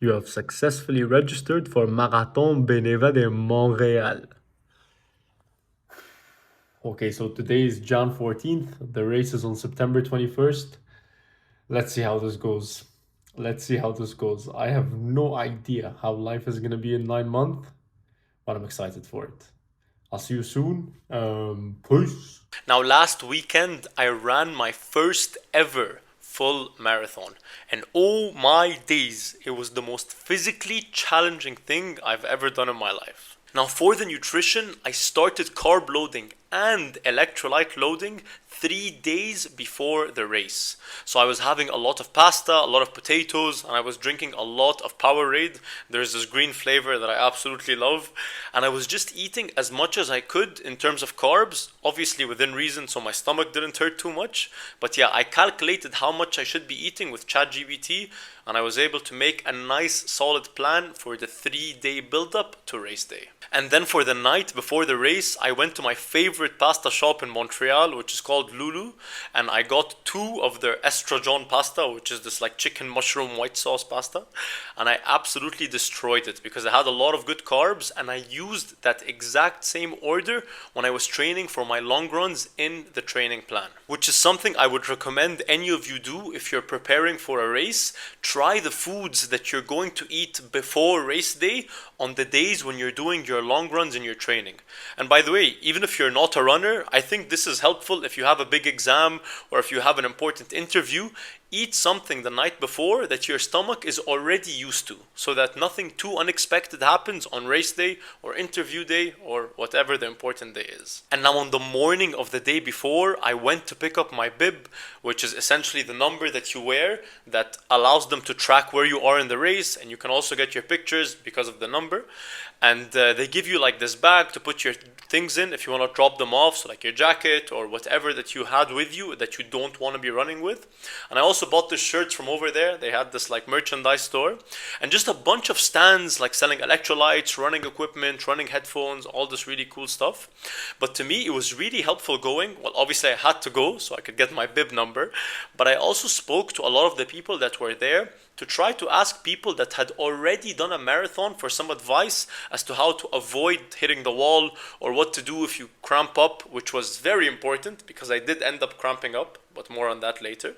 You have successfully registered for Marathon Beneva de Montréal. Okay, so today is Jan 14th. The race is on September 21st. Let's see how this goes. Let's see how this goes. I have no idea how life is going to be in 9 months, but I'm excited for it. I'll see you soon. Peace. Now, last weekend, I ran my first ever full marathon. And oh my days, it was the most physically challenging thing I've ever done in my life. Now, for the nutrition, I started carb loading and electrolyte loading 3 days before the race. So I was having a lot of pasta, a lot of potatoes, and I was drinking a lot of Powerade. There's this green flavor that I absolutely love. And I was just eating as much as I could in terms of carbs, obviously within reason, so my stomach didn't hurt too much. But yeah, I calculated how much I should be eating with ChatGPT, and I was able to make a nice solid plan for the 3 day build-up to race day. And then for the night before the race, I went to my favorite pasta shop in Montreal, which is called Lulu, and I got 2 of their estrogen pasta, which is this like chicken mushroom white sauce pasta, and I absolutely destroyed it because it had a lot of good carbs, and I used that exact same order when I was training for my long runs in the training plan, which is something I would recommend any of you do if you're preparing for a race. Try the foods that you're going to eat before race day on the days when you're doing your long runs and your training. And by the way, even if you're not a runner, I think this is helpful if you have a big exam or if you have an important interview. Eat something the night before that your stomach is already used to, so that nothing too unexpected happens on race day or interview day or whatever the important day is. And now on the morning of the day before, I went to pick up my bib, which is essentially the number that you wear that allows them to track where you are in the race, and you can also get your pictures because of the number. And they give you like this bag to put your things in if you want to drop them off, so like your jacket or whatever that you had with you that you don't want to be running with. And I also bought the shirts from over there. They had this like merchandise store and just a bunch of stands like selling electrolytes, running equipment, running headphones, all this really cool stuff. But to me, it was really helpful going. Well, obviously I had to go so I could get my bib number, but I also spoke to a lot of the people that were there to try to ask people that had already done a marathon for some advice as to how to avoid hitting the wall or what to do if you cramp up, which was very important because I did end up cramping up, but more on that later.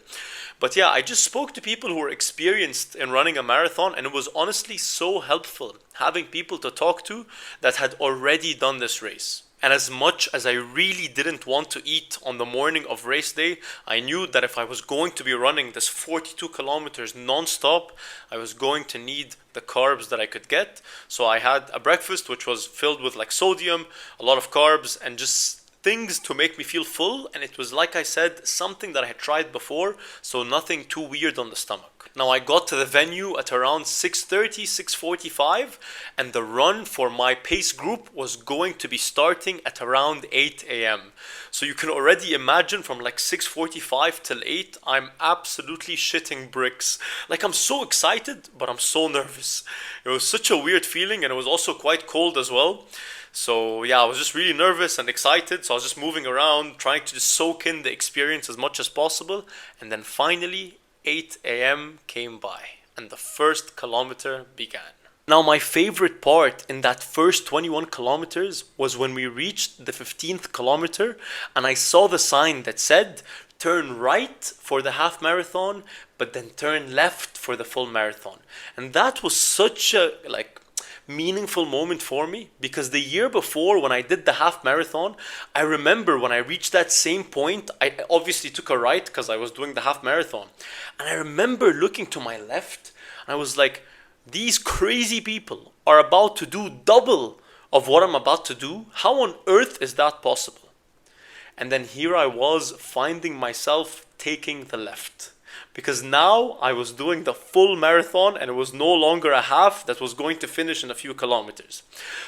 But yeah, I just spoke to people who were experienced in running a marathon, and it was honestly so helpful having people to talk to that had already done this race. And as much as I really didn't want to eat on the morning of race day, I knew that if I was going to be running this 42 kilometers non-stop, I was going to need the carbs that I could get. So I had a breakfast which was filled with like sodium, a lot of carbs, and just things to make me feel full. And it was, like I said, something that I had tried before, so nothing too weird on the stomach. Now I got to the venue at around 6:30, 6:45, and the run for my pace group was going to be starting at around 8 a.m. So you can already imagine from like 6:45 till 8, I'm absolutely shitting bricks. Like I'm so excited, but I'm so nervous. It was such a weird feeling, and it was also quite cold as well. So yeah, I was just really nervous and excited. So I was just moving around, trying to just soak in the experience as much as possible. And then finally, 8 a.m. came by and the first kilometer began. Now my favorite part in that first 21 kilometers was when we reached the 15th kilometer and I saw the sign that said, turn right for the half marathon, but then turn left for the full marathon. And that was such a meaningful moment for me because the year before when I did the half marathon, I remember when I reached that same point, I obviously took a right because I was doing the half marathon. And I remember looking to my left and I was like, these crazy people are about to do double of what I'm about to do. How on earth is that possible? And then here I was finding myself taking the left. Because now I was doing the full marathon and it was no longer a half that was going to finish in a few kilometers.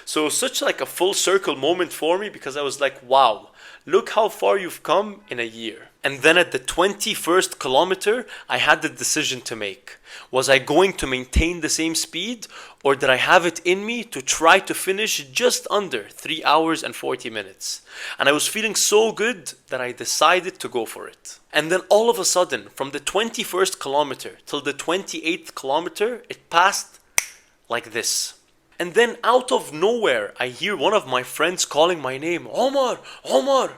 So it was such like a full circle moment for me because I was like, wow, look how far you've come in a year. And then at the 21st kilometer, I had the decision to make. Was I going to maintain the same speed, or did I have it in me to try to finish just under 3 hours and 40 minutes? And I was feeling so good that I decided to go for it. And then all of a sudden, from the 21st kilometer till the 28th kilometer, it passed like this. And then out of nowhere, I hear one of my friends calling my name, Omar, Omar.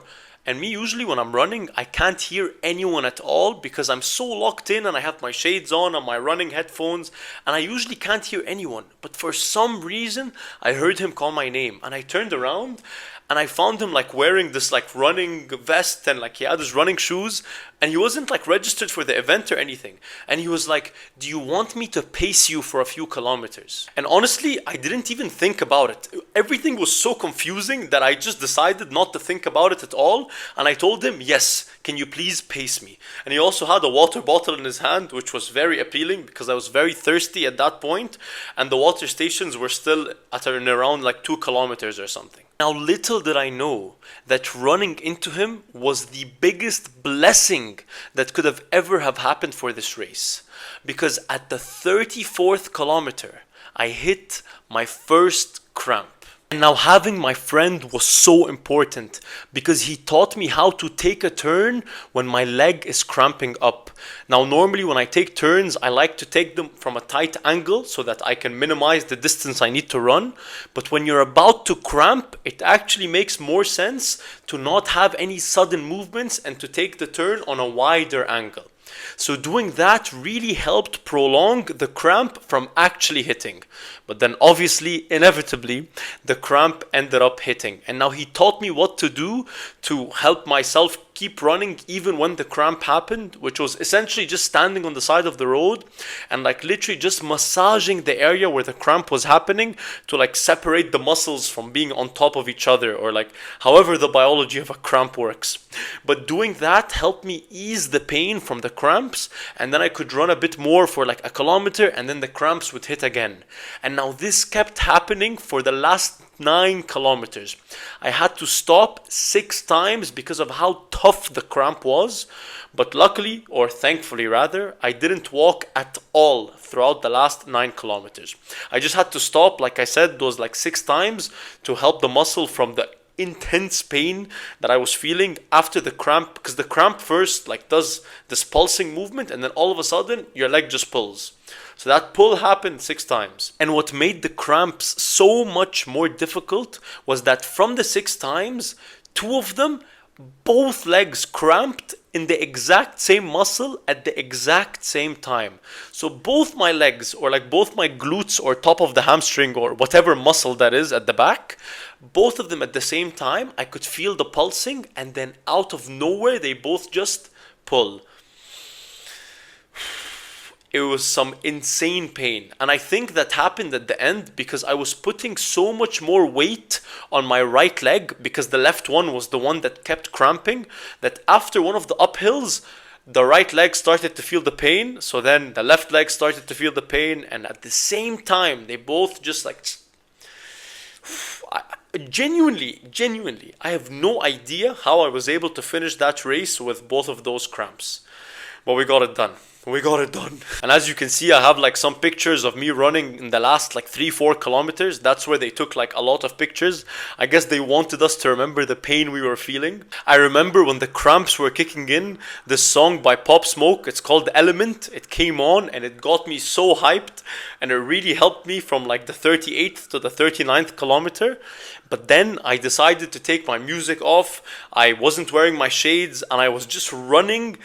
And me, usually when I'm running, I can't hear anyone at all because I'm so locked in and I have my shades on my running headphones, and I usually can't hear anyone. But for some reason, I heard him call my name, and I turned around and I found him like wearing this like running vest, and like he had his running shoes, and he wasn't like registered for the event or anything. And he was like, "Do you want me to pace you for a few kilometers?" And honestly, I didn't even think about it. Everything was so confusing that I just decided not to think about it at all. And I told him, "Yes, can you please pace me?" And he also had a water bottle in his hand, which was very appealing because I was very thirsty at that point, and the water stations were still at around like 2 kilometers or something. Now, little did I know that running into him was the biggest blessing that could have ever have happened for this race. Because at the 34th kilometer, I hit my first cramp. And now having my friend was so important because he taught me how to take a turn when my leg is cramping up. Now normally when I take turns, I like to take them from a tight angle so that I can minimize the distance I need to run. But when you're about to cramp, it actually makes more sense to not have any sudden movements and to take the turn on a wider angle. So doing that really helped prolong the cramp from actually hitting. But then obviously, inevitably, the cramp ended up hitting. And now he taught me what to do to help myself keep running even when the cramp happened, which was essentially just standing on the side of the road and like literally just massaging the area where the cramp was happening to like separate the muscles from being on top of each other, or like however the biology of a cramp works. But doing that helped me ease the pain from the cramps, and then I could run a bit more for like a kilometer, and then the cramps would hit again. And now this kept happening for the last 9 kilometers. I had to stop 6 times because of how tough the cramp was. But luckily, or thankfully rather, I didn't walk at all throughout the last 9 kilometers. I just had to stop, like I said, those like 6 times to help the muscle from the intense pain that I was feeling after the cramp, because the cramp first like does this pulsing movement and then all of a sudden your leg just pulls. So that pull happened 6 times. And what made the cramps so much more difficult was that from the 6 times, 2 of them, both legs cramped in the exact same muscle at the exact same time. So both my legs, or like both my glutes or top of the hamstring or whatever muscle that is at the back, both of them at the same time, I could feel the pulsing, and then out of nowhere they both just pull. It was some insane pain, and I think that happened at the end because I was putting so much more weight on my right leg, because the left one was the one that kept cramping, that after one of the uphills the right leg started to feel the pain, so then the left leg started to feel the pain, and at the same time they both just like genuinely I have no idea how I was able to finish that race with both of those cramps, but we got it done. We got it done. And as you can see, I have like some pictures of me running in the last like 3-4 kilometers. That's where they took like a lot of pictures. I guess they wanted us to remember the pain we were feeling. I remember when the cramps were kicking in, this song by Pop Smoke, it's called Element. It came on and it got me so hyped, and it really helped me from like the 38th to the 39th kilometer. But then I decided to take my music off. I wasn't wearing my shades and I was just running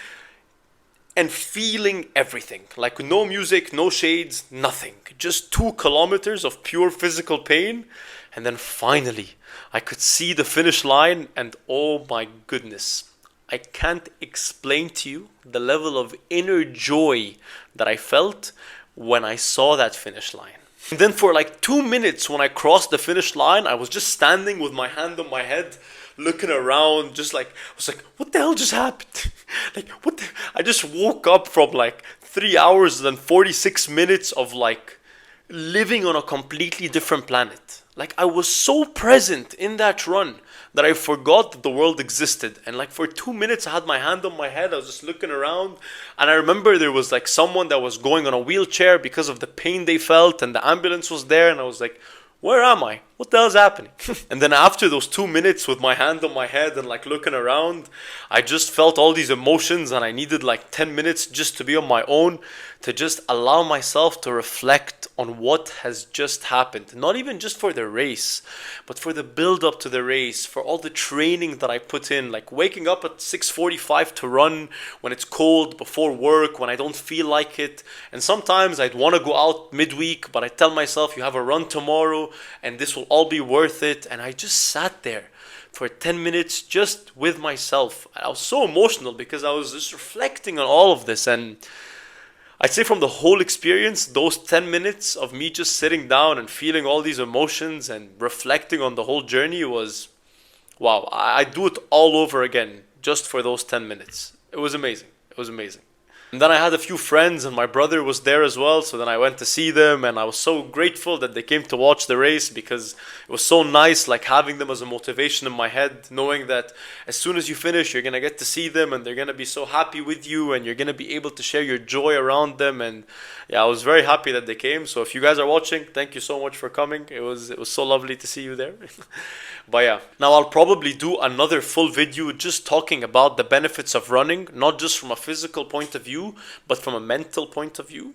and feeling everything. Like no music, no shades, nothing. Just 2 kilometers of pure physical pain. And then finally, I could see the finish line, and oh my goodness, I can't explain to you the level of inner joy that I felt when I saw that finish line. And then for like 2 minutes when I crossed the finish line, I was just standing with my hand on my head, looking around, just like, I was like, what the hell just happened? Like, I just woke up from like 3 hours and 46 minutes of like living on a completely different planet. Like, I was so present in that run that I forgot that the world existed. And like for 2 minutes, I had my hand on my head. I was just looking around. And I remember there was like someone that was going on a wheelchair because of the pain they felt, and the ambulance was there. And I was like, where am I? what the hell's happening? And then after those 2 minutes with my hand on my head and like looking around, I just felt all these emotions and I needed like 10 minutes just to be on my own, to just allow myself to reflect on what has just happened. Not even just for the race, but for the build up to the race, for all the training that I put in, like waking up at 6:45 to run when it's cold before work, when I don't feel like it. And sometimes I'd want to go out midweek, but I tell myself you have a run tomorrow and this will all be worth it. And I just sat there for 10 minutes just with myself. I was so emotional because I was just reflecting on all of this. And I'd say from the whole experience, those 10 minutes of me just sitting down and feeling all these emotions and reflecting on the whole journey was, wow, I'd do it all over again just for those 10 minutes. It was amazing. It was amazing. And then I had a few friends and my brother was there as well. So then I went to see them and I was so grateful that they came to watch the race, because it was so nice like having them as a motivation in my head, knowing that as soon as you finish, you're going to get to see them and they're going to be so happy with you and you're going to be able to share your joy around them. And yeah, I was very happy that they came. So if you guys are watching, thank you so much for coming. It was so lovely to see you there. But yeah, now I'll probably do another full video just talking about the benefits of running, not just from a physical point of view, but from a mental point of view.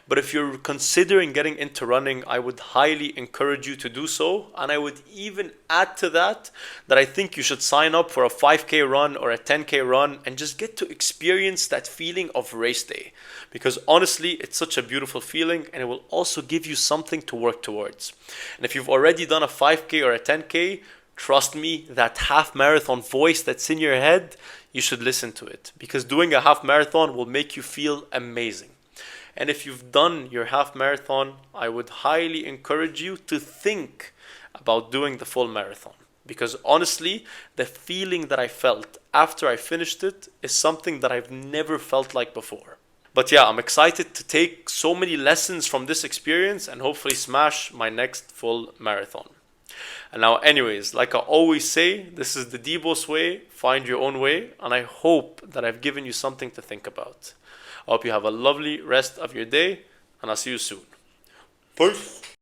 But if you're considering getting into running, I would highly encourage you to do so. And I would even add to that I think you should sign up for a 5K run or a 10K run and just get to experience that feeling of race day. Because honestly, it's such a beautiful feeling and it will also give you something to work towards. And if you've already done a 5K or a 10K, trust me, that half marathon voice that's in your head, you should listen to it, because doing a half marathon will make you feel amazing. And if you've done your half marathon, I would highly encourage you to think about doing the full marathon, because honestly, the feeling that I felt after I finished it is something that I've never felt like before. But yeah, I'm excited to take so many lessons from this experience and hopefully smash my next full marathon. And now, anyways, like I always say, this is the Debo's way, find your own way, and I hope that I've given you something to think about. I hope you have a lovely rest of your day, and I'll see you soon. Peace!